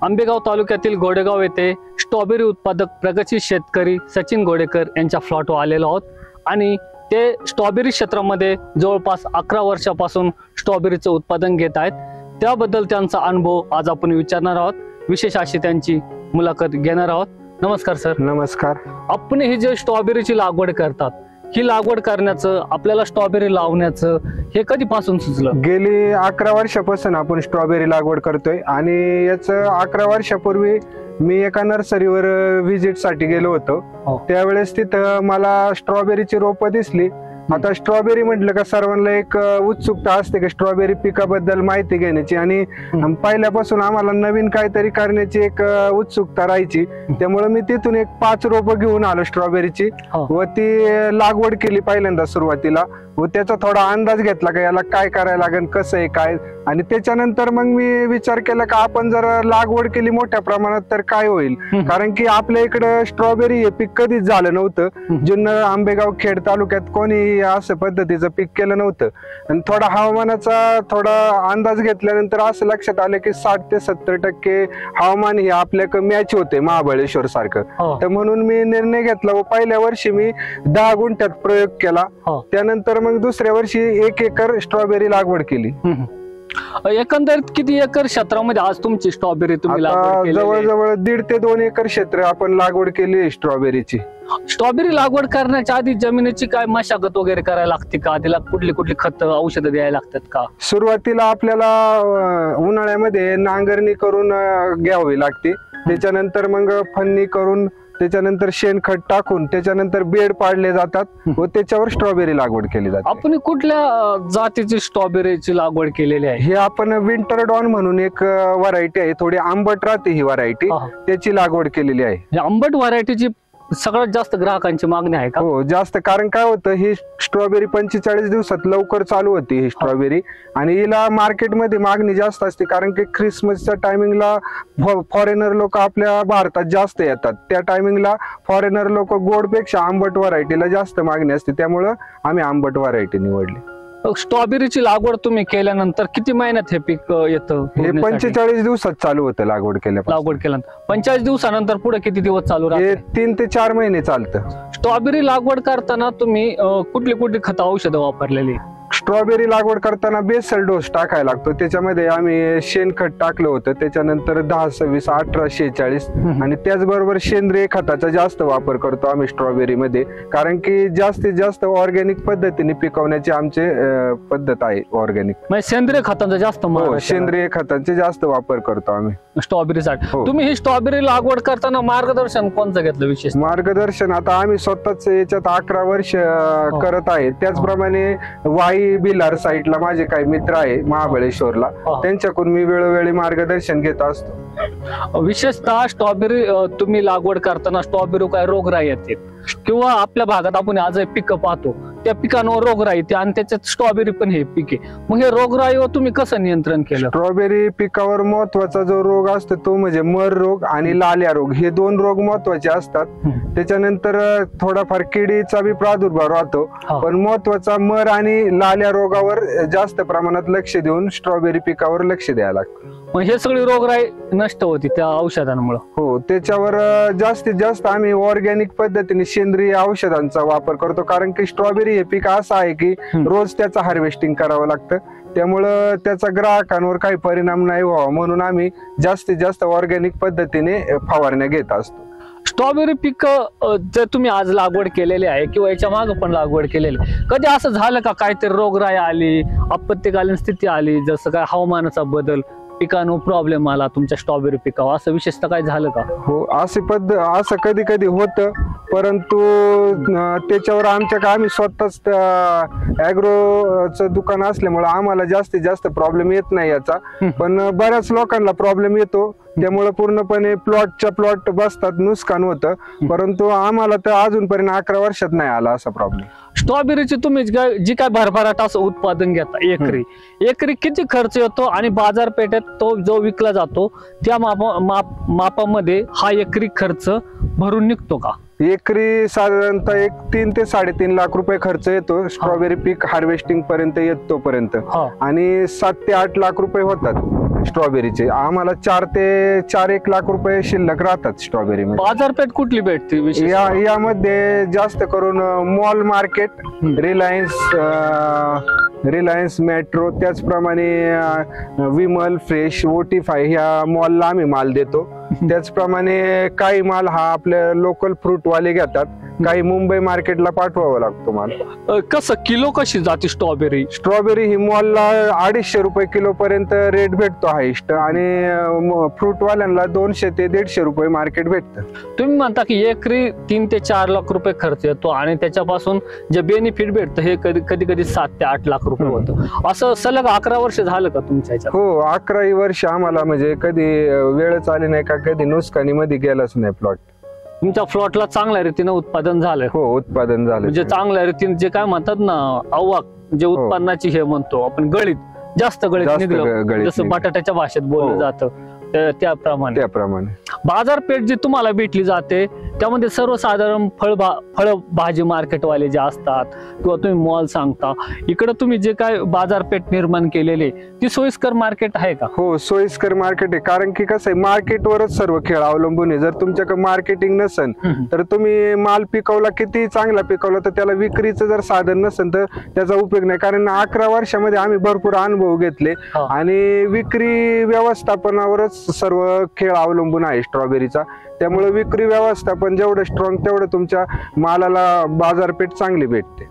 आंबेगाव तालुक्यातील गोडेगाव येथे स्ट्रॉबेरी उत्पादक प्रगतशील शेतकरी सचिन गोडेकर यांच्या प्लॉटवर आलेलो आहोत आणि ते स्ट्रॉबेरी क्षेत्रामध्ये जवळपास 11 वर्षापासून स्ट्रॉबेरीचं उत्पादन घेत आहेत. त्याबद्दल त्यांचा अनुभव आज आपण विचारणार आहोत. विशेष अशी त्यांची मुलाखत घेणार आहोत. नमस्कार सर. नमस्कार. आपण ही जे स्ट्रॉबेरीची लागवड करतात, ही लागवड करण्याचं, आपल्याला स्ट्रॉबेरी लावण्याचं हे कधीपासून सुचलं? गेली 11 वर्षापासून आपण स्ट्रॉबेरी लागवड करतोय आणि याच 11 वर्षापूर्वी मी एका नर्सरीवर व्हिजिट साठी गेलो होतो. त्यावेळेस तिथं मला स्ट्रॉबेरीची रोपं दिसली. आता स्ट्रॉबेरी म्हटलं का सर्वांना एक उत्सुकता असते की स्ट्रॉबेरी पिकाबद्दल माहिती घेण्याची आणि पहिल्यापासून आम्हाला नवीन काहीतरी करण्याची एक उत्सुकता राहायची. त्यामुळे मी तिथून एक 5 रोपं घेऊन आलो स्ट्रॉबेरीची व ती लागवड केली पहिल्यांदा सुरुवातीला व त्याचा थोडा अंदाज घेतला का याला काय करायला लागेल, कसं आहे काय. आणि त्याच्यानंतर मग मी विचार केला का आपण जर लागवड केली मोठ्या प्रमाणात तर काय होईल, कारण की आपल्या इकडं स्ट्रॉबेरी हे पीक कधीच झालं नव्हतं. जुन्नर, आंबेगाव, खेड तालुक्यात कोणी असं पद्धतीचं पीक केलं नव्हतं. आणि थोडा हवामानाचा थोडा अंदाज घेतल्यानंतर असं लक्षात आलं की 60 ते 70% हवामान हे आपल्याकडे मॅच होते महाबळेश्वर सारखं. तर म्हणून मी निर्णय घेतला व पहिल्या वर्षी मी 10 गुंठ्यात प्रयोग केला. त्यानंतर मग दुसऱ्या वर्षी 1 एकर स्ट्रॉबेरी लागवड केली. एकंदरीत किती एकर क्षेत्रामध्ये आज तुमची स्ट्रॉबेरी तुम्ही लागवड केली? जवळजवळ 1.5 ते 2 एकर क्षेत्र आपण लागवड केली आहे स्ट्रॉबेरीची. स्ट्रॉबेरी लागवड करण्याच्या आधी जमिनीची काय मशागत वगैरे करायला लागते का? तिला कुठली कुठली खत, औषधं द्यायला लागतात का? सुरुवातीला आपल्याला उन्हाळ्यामध्ये नांगरणी करून घ्यावी लागते. त्याच्यानंतर मग फन्नी करून, त्याच्यानंतर शेणखत टाकून, त्याच्यानंतर बेड पाडले जातात व त्याच्यावर स्ट्रॉबेरी लागवड केली जाते. आपण कुठल्या जातीची स्ट्रॉबेरीची लागवड केलेली आहे? हे आपण विंटर डॉन म्हणून एक व्हरायटी आहे, थोडी आंबट राहते ही व्हरायटी, त्याची लागवड केलेली आहे. आंबट व्हरायटीची सगळ्यात जास्त ग्राहकांची मागणी आहे का? हो, जास्त. कारण काय होतं, ही स्ट्रॉबेरी 45 दिवसात लवकर चालू होती ही स्ट्रॉबेरी आणि हिला मार्केटमध्ये मागणी जास्त असते. कारण की ख्रिसमसच्या टायमिंगला फॉरेनर लोक आपल्या भारतात जास्त येतात. त्या टायमिंगला फॉरेनर लोक गोडपेक्षा आंबट व्हरायटीला जास्त मागणी असते. त्यामुळं आम्ही आंबट व्हरायटी निवडली. स्ट्रॉबेरीची लागवड तुम्ही केल्यानंतर किती महिन्यात हे पीक येतं? हे 45 दिवसात चालू होतं लागवड केल्यानंतर. 45 दिवसानंतर पुढे किती दिवस चालू राहते? 3 ते 4 महिने चालतं. स्ट्रॉबेरी लागवड करताना तुम्ही कुठली कुठली खत, औषधं वापरलेली? स्ट्रॉबेरी लागवड करताना बेसल डोस टाकायला लागतो. त्याच्यामध्ये आम्ही शेणखत टाकलं होतं, त्याच्यानंतर 10, 26, 18, 46 आणि त्याचबरोबर सेंद्रिय खताचा जास्त वापर करतो आम्ही स्ट्रॉबेरी मध्ये. कारण की जास्तीत जास्त ऑर्गॅनिक पद्धतीने पिकवण्याची आमची पद्धत आहे. ऑर्गॅनिक सेंद्रिय खतांचा जास्त, सेंद्रिय खतांचे जास्त वापर करतो आम्ही स्ट्रॉबेरीसाठी. तुम्ही ही स्ट्रॉबेरी लागवड करताना मार्गदर्शन कोणतं घेतलं विशेष? मार्गदर्शन आता आम्ही स्वतःच याच्यात 11 वर्ष करत आहे. त्याचप्रमाणे वाई बिलार साईडला माझे काही मित्र आहे महाबळेश्वरला, त्यांच्याकडून मी वेळोवेळी मार्गदर्शन घेत असतो. विशेषतः स्ट्रॉबेरी तुम्ही लागवड करताना स्ट्रॉबेरी काय रोगराई येते किंवा आपल्या भागात आपण आज पिकं पाहतो त्या पिकांवर रोगराई येते आणि त्याच्यात स्ट्रॉबेरी पण हे पीक आहे. मग हे रोगराईवर तुम्ही कसं नियंत्रण केलं? स्ट्रॉबेरी पिकावर महत्वाचा जो रोग असतो तो म्हणजे मर रोग आणि लाल्या रोग, हे 2 रोग महत्वाचे असतात. त्याच्यानंतर थोडाफार किडीचा बी प्रादुर्भाव राहतो, पण महत्वाचा मर आणि लाल्या रोगावर जास्त प्रमाणात लक्ष देऊन स्ट्रॉबेरी पिकावर लक्ष द्यायला लागतं. मग हे सगळी रोगराई नष्ट होती त्या औषधांमुळे? हो, त्याच्यावर जास्तीत जास्त आम्ही ऑर्गॅनिक पद्धतीने सेंद्रिय औषधांचा वापर करतो. कारण की स्ट्रॉबेरी हे पीक असं आहे की रोज त्याचं हार्वेस्टिंग करावं लागतं. त्यामुळं त्याचा ग्राहकांवर काही परिणाम नाही व्हावा म्हणून आम्ही जास्तीत जास्त ऑर्गॅनिक पद्धतीने फवारण्या घेत असतो. स्ट्रॉबेरी पीक जर तुम्ही आज लागवड केलेली आहे किंवा याच्या मागे पण लागवड केलेली, कधी असं झालं का काहीतरी रोगराई आली, आपत्कालीन स्थिती आली, जसं काय हवामानाचा बदल, पिकांवर प्रॉब्लेम आला तुमच्या स्ट्रॉबेरी पिकावर, असं विशेषतः काय झालं का? हो, असं कधी कधी होतं, परंतु त्याच्यावर आम्ही स्वतःच ऍग्रोचं दुकान असल्यामुळे आम्हाला जास्तीत जास्त प्रॉब्लेम येत नाही याचा. पण बऱ्याच लोकांना प्रॉब्लेम येतो, त्यामुळे पूर्णपणे प्लॉट बसतात, नुकसान होतं. परंतु आम्हाला तर अजूनपर्यंत 11 वर्षात नाही आला असा प्रॉब्लेम. स्ट्रॉबेरीची तुम्ही जी काय भरभराट असं उत्पादन घेता, एकरी किती खर्च येतो आणि बाजारपेठेत तो जो विकला जातो त्या मापामध्ये हा एकरी खर्च भरून निघतो का? एकरी साधारणतः 3 ते 3.5 लाख रुपये खर्च येतो स्ट्रॉबेरी पीक हार्वेस्टिंग पर्यंत येतोपर्यंत, आणि 7 ते 8 लाख रुपये होतात. स्ट्रॉबेरीचे आम्हाला 4 ते 4-1 लाख रुपये शिल्लक राहतात स्ट्रॉबेरी मध्ये. बाजारपेठ कुठली भेटते विशेष? यामध्ये जास्त करून मॉल मार्केट, रिलायन्स मेट्रो, त्याचप्रमाणे विमल, फ्रेश, ओटीफाय ह्या मॉलला आम्ही माल देतो. त्याचप्रमाणे काही माल हा आपल्या लोकल फ्रूटवाले घेतात, काही मुंबई मार्केटला पाठवावा लागतो माल. कसं किलो कशी जाते स्ट्रॉबेरी? स्ट्रॉबेरी ही मॉलला 250 रुपये किलो पर्यंत रेट भेटतो हायस्ट, आणि फ्रूटवाल्यांना 200 ते 150 रुपये मार्केट भेटतं. तुम्ही म्हणता की एकरी 3 ते 4 लाख रुपये खर्च येतो आणि त्याच्यापासून जे बेनिफिट भेटतं हे कधी कधी 7 ते 8 लाख रुपये होतं. असं सलग 11 वर्ष झालं का तुमच्या ह्याच्यात? हो, 11 वर्ष आम्हाला म्हणजे कधी वेळच आली नाही का, कधी नुकसानी मध्ये गेलाच नाही प्लॉट. तुमच्या प्लॉटला चांगल्या रीतीने उत्पादन झालंय? हो, उत्पादन झालं. म्हणजे चांगल्या रीतीने जे काय म्हणतात ना अव्वाक, जे उत्पन्नाची हे म्हणतो आपण गळीत, जास्त गळीत निघलं, जसं बटाट्याच्या भाषेत बोललं जातं त्याप्रमाणे. बाजारपेठ जी तुम्हाला भेटली जाते त्यामध्ये सर्वसाधारण फळ भाजी मार्केटवाले जे असतात किंवा तुम्ही मॉल सांगता, इकडे तुम्ही जे काय बाजारपेठ निर्माण केलेली ती सोयीस्कर मार्केट आहे का? हो, सोयीस्कर मार्केट आहे. कारण की कसं आहे, मार्केटवरच सर्व खेळ अवलंबून आहे. जर तुमच्याकडे मार्केटिंग नसेल तर तुम्ही माल पिकवला, किती चांगला पिकवला, तर त्याला विक्रीचं जर साधन नसेल तर त्याचा उपयोग नाही. कारण 11 वर्षामध्ये आम्ही भरपूर अनुभव घेतले आणि विक्री व्यवस्थापनावरच सर्व खेळ अवलंबून आहे स्ट्रॉबेरीचा. त्यामुळे विक्री व्यवस्थापन जेवढं स्ट्रॉंग तेवढं तुमच्या मालाला बाजारपेठ चांगली भेटते.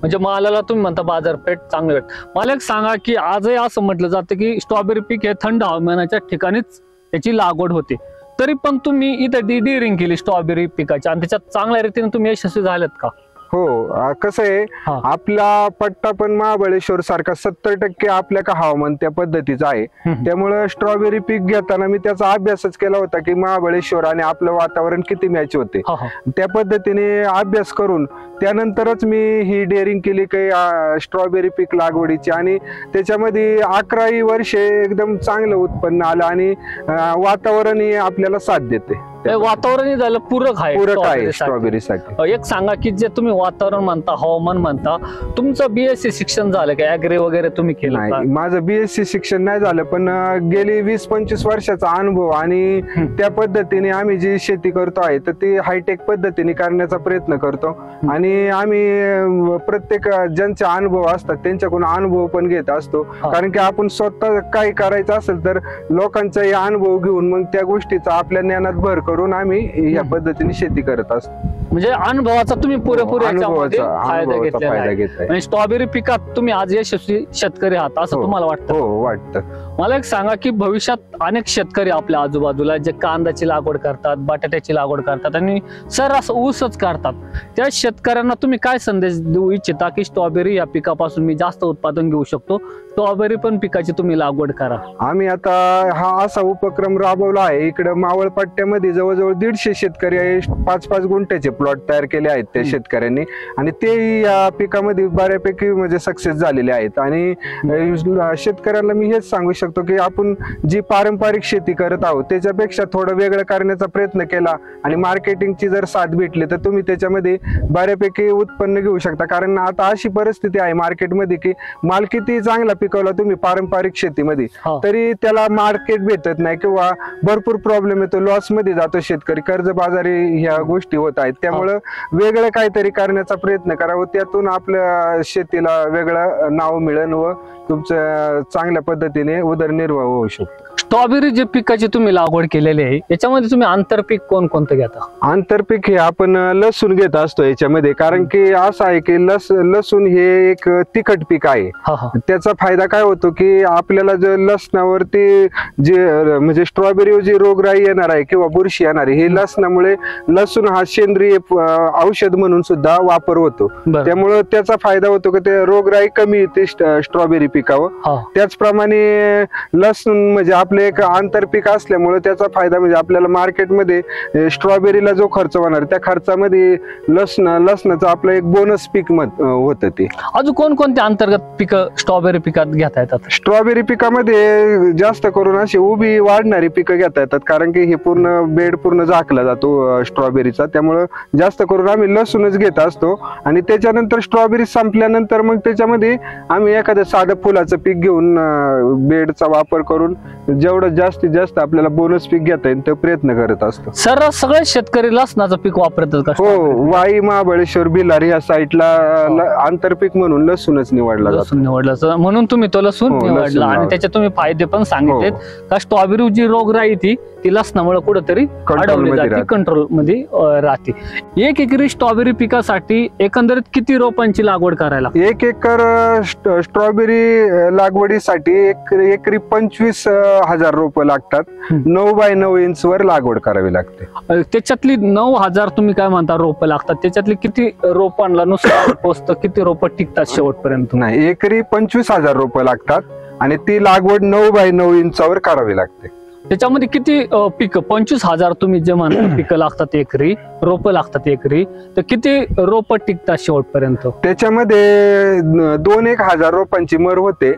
म्हणजे मालाला तुम्ही म्हणता बाजारपेठ चांगली भेटते. मला एक सांगा की आजही असं म्हटलं जातं की स्ट्रॉबेरी पीक हे थंड हवामानाच्या ठिकाणीच त्याची लागवड होते, तरी पण तुम्ही इथं डिरिंग केली स्ट्रॉबेरी पिकाची आणि त्याच्यात चांगल्या रीतीने तुम्ही यशस्वी झालेत का? हो, कसं आहे, आपला पट्टा पण महाबळेश्वर सारखा 70% आपल्या का हवामान त्या पद्धतीचं आहे. त्यामुळे स्ट्रॉबेरी पीक घेताना मी त्याचा अभ्यासच केला होता की महाबळेश्वर आणि आपलं वातावरण किती मॅच होते. त्या पद्धतीने अभ्यास करून त्यानंतरच मी ही डेअरिंग केली काही स्ट्रॉबेरी पीक लागवडीची, आणि त्याच्यामध्ये 11 वर्षे एकदम चांगलं उत्पन्न आलं आणि वातावरणही आपल्याला साथ देते. वातावरण झालं पूरक आहे स्ट्रॉबेरीसाठी. एक सांगा की जे तुम्ही वातावरण म्हणता, हवामान म्हणता, तुमचं बीएससी शिक्षण झालं का? ऍग्री वगैरे तुम्ही केलं का? माझं बीएससी शिक्षण नाही झालं, पण गेली 20-25 वर्षाचा अनुभव आणि त्या पद्धतीने आम्ही जी शेती करतो आहे तर ती हायटेक पद्धतीने करण्याचा प्रयत्न करतो. आणि आम्ही प्रत्येक ज्यांचे अनुभव असतात त्यांच्याकडून अनुभव पण घेत असतो. कारण की आपण स्वतः काही करायचं असेल तर लोकांचाही अनुभव घेऊन मग त्या गोष्टीचा आपल्या ज्ञानात भर करून आम्ही या पद्धतीने शेती करत असतो. म्हणजे अनुभवाचा तुम्ही पुरेपूर फायदा घेतला. स्ट्रॉबेरी पिकात तुम्ही आज यशस्वी शेतकरी आहात असं तुम्हाला वाटतं? हो, वाटतं. मला एक सांगा की भविष्यात अनेक शेतकरी आपल्या आजूबाजूला जे कांद्याची लागवड करतात, बटाट्याची लागवड करतात आणि सर्रास ऊसच करतात, त्या शेतकऱ्यांना तुम्ही काय संदेश देऊ इच्छिता की स्ट्रॉबेरी या पिकापासून मी जास्त उत्पादन घेऊ शकतो, स्ट्रॉबेरी पण पिकाची तुम्ही लागवड करा? आम्ही आता हा असा उपक्रम राबवला आहे. इकडे मावळ पट्ट्यामध्ये जवळजवळ 150 शेतकरी 5-5 गुंठ्याचे प्लॉट तयार केले आहेत त्या शेतकऱ्यांनी, आणि ते या पिकामध्ये बऱ्यापैकी म्हणजे सक्सेस झालेले आहेत. आणि शेतकऱ्यांना मी हेच सांगू शकतो की आपण जी पारंपरिक शेती करत आहोत त्याच्यापेक्षा थोडं वेगळं करण्याचा प्रयत्न केला आणि मार्केटिंगची जर साथ भेटली तर तुम्ही त्याच्यामध्ये बऱ्यापैकी उत्पन्न घेऊ शकता. कारण आता अशी परिस्थिती आहे मार्केटमध्ये की माल किती चांगला पिकवला तुम्ही पारंपरिक शेतीमध्ये तरी त्याला मार्केट भेटत नाही किंवा भरपूर प्रॉब्लेम येतो, लॉस मध्ये जातो शेतकरी, कर्जबाजारी ह्या गोष्टी होत आहेत. त्यामुळं वेगळं काहीतरी करण्याचा प्रयत्न करावा, त्यातून आपल्या शेतीला वेगळं नाव मिळेल व तुमचं चांगल्या पद्धतीने उदरनिर्वाह होऊ शकतो. स्ट्रॉबेरी जे पिकाची तुम्ही लागवड केलेली आहे याच्यामध्ये तुम्ही आंतरपीक कोणकोणतं घेता? आंतरपीक हे आपण लसूण घेत असतो याच्यामध्ये, कारण की असं आहे की लसूण हे एक तिखट पीक आहे. त्याचा फायदा काय होतो की आपल्याला जर लसणावरती जे म्हणजे स्ट्रॉबेरी जी रोगराई येणार आहे किंवा बुरशी येणार आहे, हे लसणामुळे लसूण हा सेंद्रिय औषध म्हणून सुद्धा वापर होतो. त्यामुळे त्याचा फायदा होतो की ते रोगराई कमी येते स्ट्रॉबेरी पिकावर. त्याचप्रमाणे लसूण म्हणजे आपल्या आपले एक आंतरपीक असल्यामुळे त्याचा फायदा म्हणजे आपल्याला मार्केटमध्ये स्ट्रॉबेरीला जो खर्च होणार त्या खर्चामध्ये लसणाचं आपलं एक बोनस पीक होतं ते. अजून कोणकोणते अंतर्गत पिकं स्ट्रॉबेरी पिकात घेता येतात? स्ट्रॉबेरी पिकामध्ये जास्त करून अशी उभी वाढणारी पिकं घेता येतात, कारण की हे पूर्ण बेड पूर्ण झाकला जातो स्ट्रॉबेरीचा, त्यामुळं जास्त करून आम्ही लसूणच घेत असतो. आणि त्याच्यानंतर स्ट्रॉबेरी संपल्यानंतर मग त्याच्यामध्ये आम्ही एखादं साधं फुलाचं पीक घेऊन बेडचा वापर करून जेवढं जास्तीत जास्त आपल्याला बोनस पीक घेता येईल तो प्रयत्न करत असतो. सर सगळे शेतकरी लसणाचं पीक वापरतात का? हो, वाई, महाबळेश्वर, भिलार या साईडला आंतरपीक म्हणून लसूणच निवडला जातो. लसूण निवडला म्हणून तुम्ही तो लसूण हो, निवडला. लसूण आणि त्याचे तुम्ही फायदे पण सांगितलेत का स्ट्रॉबेरी जी रोगराई ती लसणामुळे कुठेतरी अडवली जाते, कंट्रोल मध्ये राहते. 1 एकरी स्ट्रॉबेरी पिकासाठी एकंदरीत किती रोपांची लागवड करायला? 1 एकर स्ट्रॉबेरी लागवडीसाठी एकरी 25,000 रोपं लागतात. 9 बाय 9 इंच वर लागवड करावी लागते. त्याच्यातली 9,000 तुम्ही काय म्हणता रोपं लागतात, त्याच्यातली किती रोपांना नुसतं पोचतं, किती रोपं टिकतात शेवटपर्यंत? नाही, एकरी 25,000 रोपं लागतात आणि ती लागवड 9 बाय 9 इंचावर करावी लागते. त्याच्यामध्ये किती पिकं 25,000 तुम्ही जे म्हणता पिकं लागतात एकरी, रोपं लागतात एकरी, तर किती रोपं टिकतात शेवटपर्यंत? त्याच्यामध्ये 2-1 हजार रोपांची मर होते.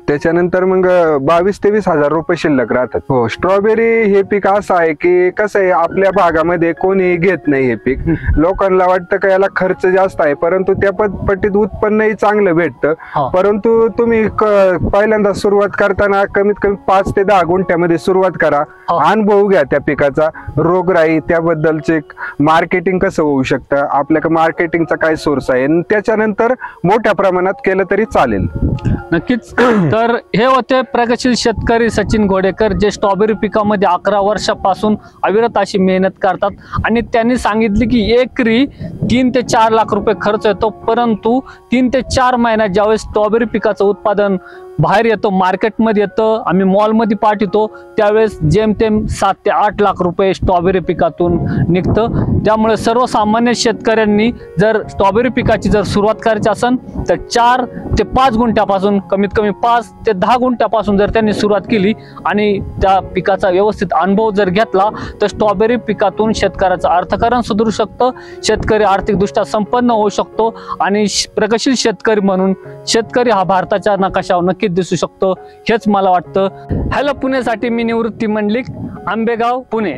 त्याच्यानंतर मग 22-23 हजार रुपये शिल्लक राहतात. हो, स्ट्रॉबेरी हे पीक असं आहे की कसं आहे, आपल्या भागामध्ये कोणी घेत नाही हे पीक. लोकांना वाटतं का याला खर्च जास्त आहे, परंतु त्या पट्टीत उत्पन्नही चांगलं भेटतं. परंतु तुम्ही पहिल्यांदा सुरुवात करताना कमीत कमी 5 ते 10 गुंठ्यामध्ये सुरुवात करा, अनुभव घ्या त्या पिकाचा, रोगराई, त्याबद्दलचे मार्केटिंग कसं होऊ शकतं, आपल्याकडे मार्केटिंगचा काय सोर्स आहे, त्याच्यानंतर मोठ्या प्रमाणात केलं तरी चालेल. नक्कीच. तर हे होते प्रगतशील शेतकरी सचिन घोडेकर, जे स्ट्रॉबेरी पिकामध्ये 11 वर्षापासून अविरत अशी मेहनत करतात. आणि त्यांनी सांगितले की एकरी 3 ते 4 लाख रुपये खर्च येतो, परंतु 3 ते 4 महिन्यात ज्यावेळेस स्ट्रॉबेरी पिकाचं उत्पादन बाहेर येतो, मार्केटमध्ये येतं, आम्ही मॉलमध्ये पाठवतो, त्यावेळेस जेमतेम 7 ते 8 लाख रुपये स्ट्रॉबेरी पिकातून निघतं. त्यामुळे सर्वसामान्य शेतकऱ्यांनी जर स्ट्रॉबेरी पिकाची जर सुरुवात करायची असेल तर 4 ते 5 गुंठ्यापासून, कमीत कमी 5 ते 10 गुंठ्यापासून जर त्यांनी सुरुवात केली आणि त्या पिकाचा व्यवस्थित अनुभव जर घेतला तर स्ट्रॉबेरी पिकातून शेतकऱ्याचं अर्थकारण सुधारू शकतं, शेतकरी आर्थिकदृष्ट्या संपन्न होऊ शकतो आणि प्रगतशील शेतकरी म्हणून शेतकरी हा भारताच्या नकाशावर नक्कीच दिसू शकतो, हेच मला वाटतं. हॅलो पुणेसाठी मी निवृत्ती मंडलिक, आंबेगाव, पुणे.